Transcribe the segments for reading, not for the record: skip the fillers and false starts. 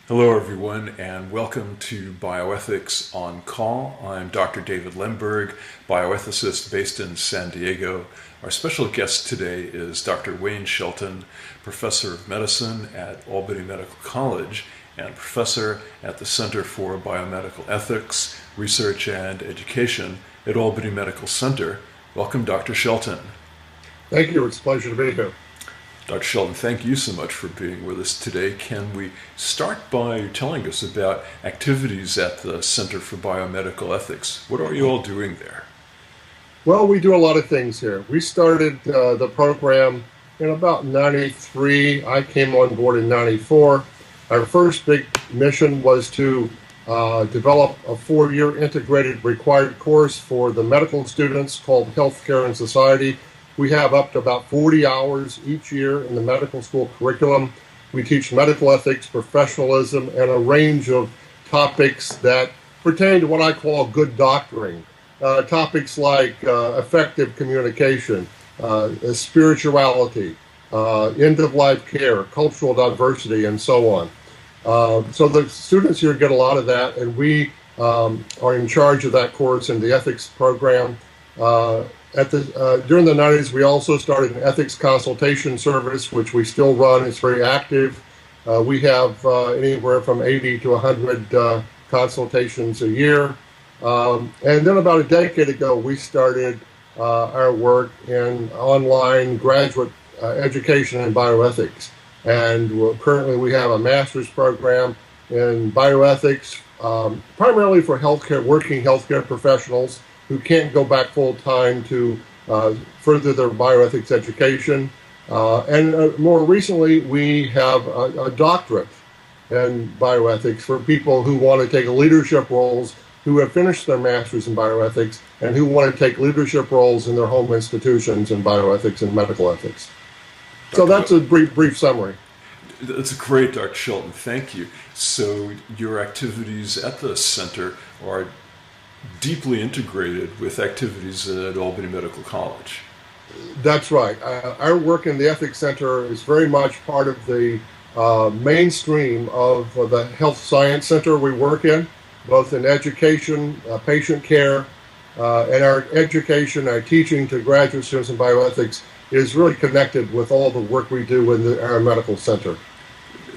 Hello, everyone, and welcome to Bioethics on Call. I'm Dr. David Lemberg, bioethicist based in San Diego. Our special guest today is Dr. Wayne Shelton, professor of medicine at Albany Medical College and professor at the Center for Biomedical Ethics, Research, and Education at Albany Medical Center. Welcome, Dr. Shelton. Thank you. It's a pleasure to be here. Dr. Shelton, thank you so much for being with us today. Can we start by telling us about activities at the Center for Biomedical Ethics? What are you all doing there? Well, we do a lot of things here. We started the program in about 93. I came on board in 94. Our first big mission was to develop a 4-year integrated required course for the medical students called Healthcare and Society. We have up to about 40 hours each year in the medical school curriculum. We teach medical ethics, professionalism, and a range of topics that pertain to what I call good doctoring. Topics like effective communication, spirituality, end-of-life care, cultural diversity, and so on. So the students here get a lot of that, and we are in charge of that course in the ethics program. During the 90s, we also started an ethics consultation service, which we still run. It's very active. We have anywhere from 80 to 100 consultations a year. And then about a decade ago, we started our work in online graduate education in bioethics. And currently we have a master's program in bioethics, primarily for working healthcare professionals who can't go back full-time to further their bioethics education. And more recently, we have a doctorate in bioethics for people who want to take leadership roles, who have finished their master's in bioethics, and who want to take leadership roles in their home institutions in bioethics and medical ethics. So that's a brief summary. That's great, Dr. Shelton. Thank you. So your activities at the center are deeply integrated with activities at Albany Medical College. That's right. Our work in the Ethics Center is very much part of the mainstream of the health science center we work in, both in education, patient care, and our education, our teaching to graduate students in bioethics is really connected with all the work we do in our medical center.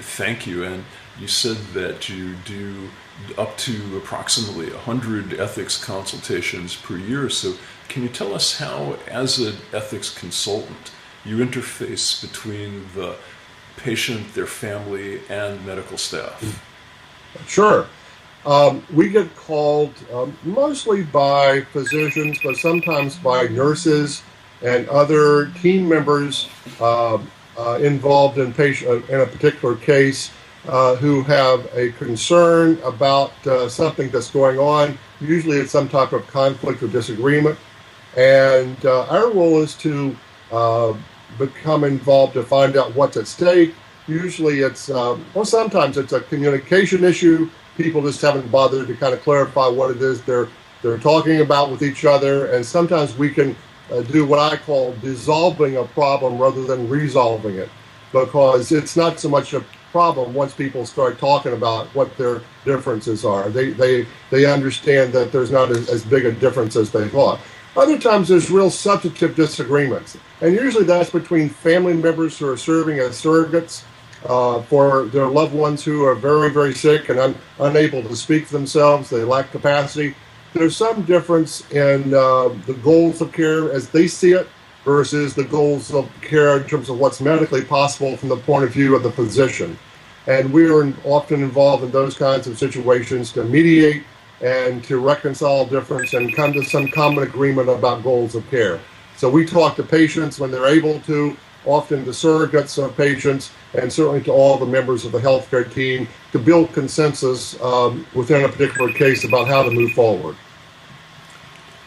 Thank you. And you said that you do up to approximately 100 ethics consultations per year. So can you tell us how, as an ethics consultant, you interface between the patient, their family, and medical staff? Sure. We get called mostly by physicians, but sometimes by nurses and other team members involved in a particular case. Who have a concern about something that's going on. Usually it's some type of conflict or disagreement. And our role is to become involved to find out what's at stake. Usually sometimes it's a communication issue. People just haven't bothered to kind of clarify what it is they're talking about with each other. And sometimes we can do what I call dissolving a problem rather than resolving it, because it's not so much a problem once people start talking about what their differences are. They understand that there's not as big a difference as they thought. Other times there's real substantive disagreements, and usually that's between family members who are serving as surrogates for their loved ones who are very, very sick and unable to speak for themselves. They lack capacity. There's some difference in the goals of care as they see it versus the goals of care in terms of what's medically possible from the point of view of the physician. And we are often involved in those kinds of situations to mediate and to reconcile difference and come to some common agreement about goals of care. So we talk to patients when they're able to, often to surrogates of patients, and certainly to all the members of the healthcare team to build consensus within a particular case about how to move forward.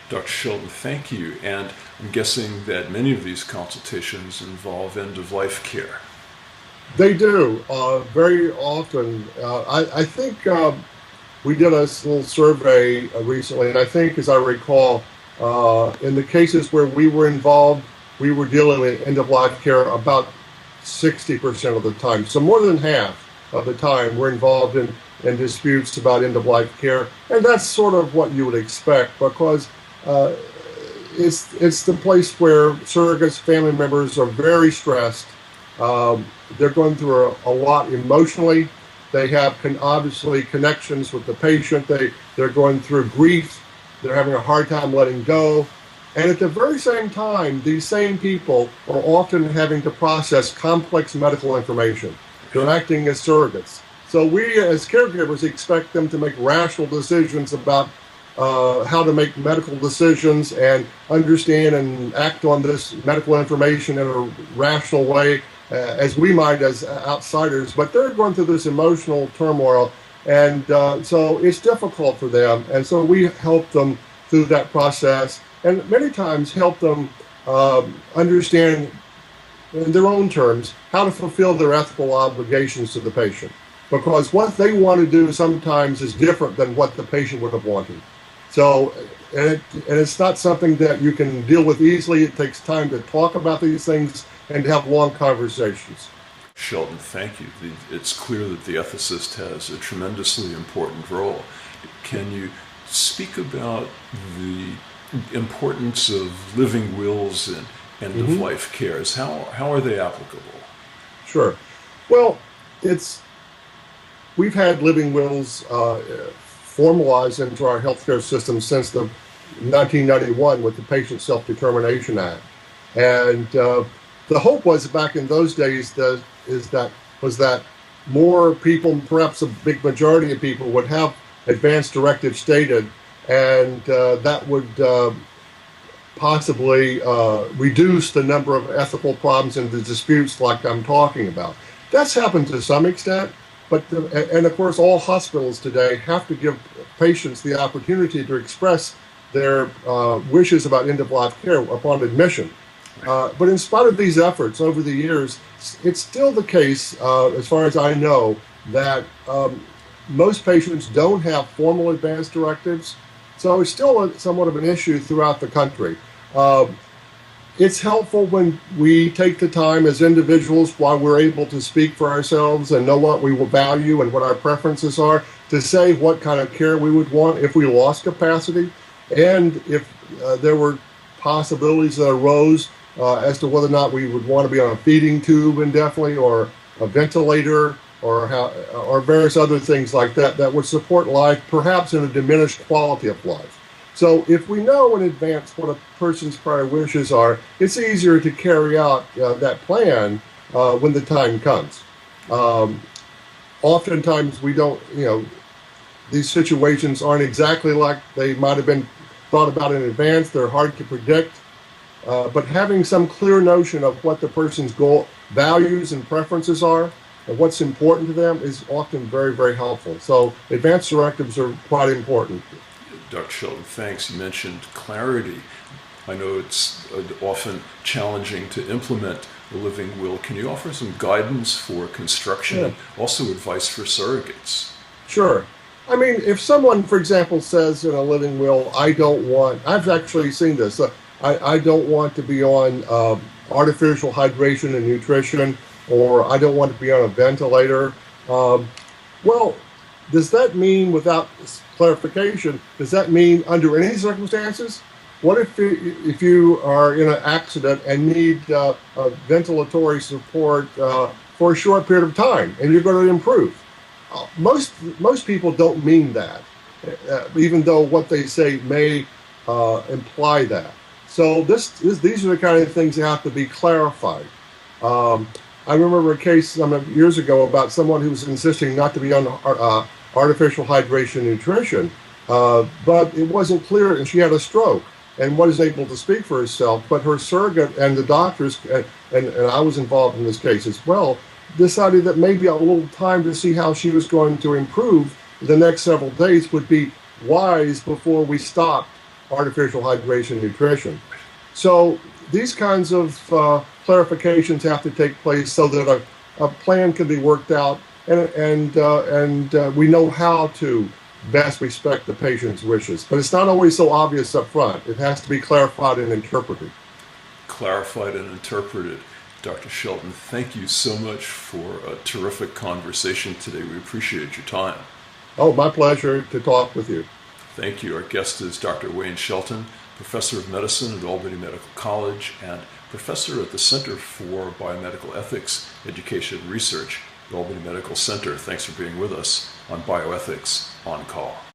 Dr. Shelton, thank you. And I'm guessing that many of these consultations involve end-of-life care. They do, very often. I think we did a little survey recently, and I think, as I recall, in the cases where we were involved, we were dealing with end-of-life care about 60% of the time, so more than half. of the time we're involved in disputes about end-of-life care. And that's sort of what you would expect, because it's the place where surrogates, family members are very stressed. They're going through a lot emotionally. They have obviously connections with the patient. They're going through grief. They're having a hard time letting go. And at the very same time, these same people are often having to process complex medical information. They're acting as surrogates. So we as caregivers expect them to make rational decisions about how to make medical decisions and understand and act on this medical information in a rational way, as we might as outsiders. But they're going through this emotional turmoil, and so it's difficult for them. And so we help them through that process, and many times help them understand in their own terms how to fulfill their ethical obligations to the patient. Because what they want to do sometimes is different than what the patient would have wanted. So, and it's not something that you can deal with easily. It takes time to talk about these things and to have long conversations. Shelton, thank you. It's clear that the ethicist has a tremendously important role. Can you speak about the importance of living wills and end-of-life cares? How are they applicable? Sure. Well, we've had living wills formalized into our healthcare system since the 1991 with the Patient Self-Determination Act. And the hope was back in those days that more people, perhaps a big majority of people, would have advance directives stated, and that would possibly reduce the number of ethical problems and the disputes like I'm talking about. That's happened to some extent, but and of course all hospitals today have to give patients the opportunity to express their wishes about end-of-life care upon admission. But in spite of these efforts over the years, it's still the case, as far as I know, that most patients don't have formal advance directives. So it's still somewhat of an issue throughout the country. It's helpful when we take the time as individuals, while we're able to speak for ourselves and know what we will value and what our preferences are, to say what kind of care we would want if we lost capacity, and if there were possibilities that arose as to whether or not we would want to be on a feeding tube indefinitely, or a ventilator, or various other things like that that would support life, perhaps in a diminished quality of life. So if we know in advance what a person's prior wishes are, it's easier to carry out that plan when the time comes. Oftentimes we don't, these situations aren't exactly like they might have been thought about in advance. They're hard to predict. But having some clear notion of what the person's values and preferences are, and what's important to them, is often very, very helpful. So advance directives are quite important. Dr. Shelton, thanks. You mentioned clarity. I know it's often challenging to implement a living will. Can you offer some guidance for construction and also advice for surrogates? Sure. I mean, if someone, for example, says in a living will, I've actually seen this, I don't want to be on artificial hydration and nutrition, or I don't want to be on a ventilator. Well, does that mean, without clarification, does that mean under any circumstances? What if you are in an accident and need ventilatory support for a short period of time, and you're going to improve? Most people don't mean that, even though what they say may imply that. So these are the kind of things that have to be clarified. I remember a case years ago about someone who was insisting not to be on artificial hydration and nutrition, but it wasn't clear, and she had a stroke and wasn't able to speak for herself. But her surrogate and the doctors, and I was involved in this case as well, decided that maybe a little time to see how she was going to improve the next several days would be wise before we stopped artificial hydration and nutrition. So these kinds of clarifications have to take place so that a plan can be worked out, and we know how to best respect the patient's wishes. But it's not always so obvious up front. It has to be clarified and interpreted. Clarified and interpreted. Dr. Shelton, thank you so much for a terrific conversation today. We appreciate your time. Oh, my pleasure to talk with you. Thank you. Our guest is Dr. Wayne Shelton, Professor of Medicine at Albany Medical College and Professor at the Center for Biomedical Ethics, Education, and Research at Albany Medical Center. Thanks for being with us on Bioethics on Call.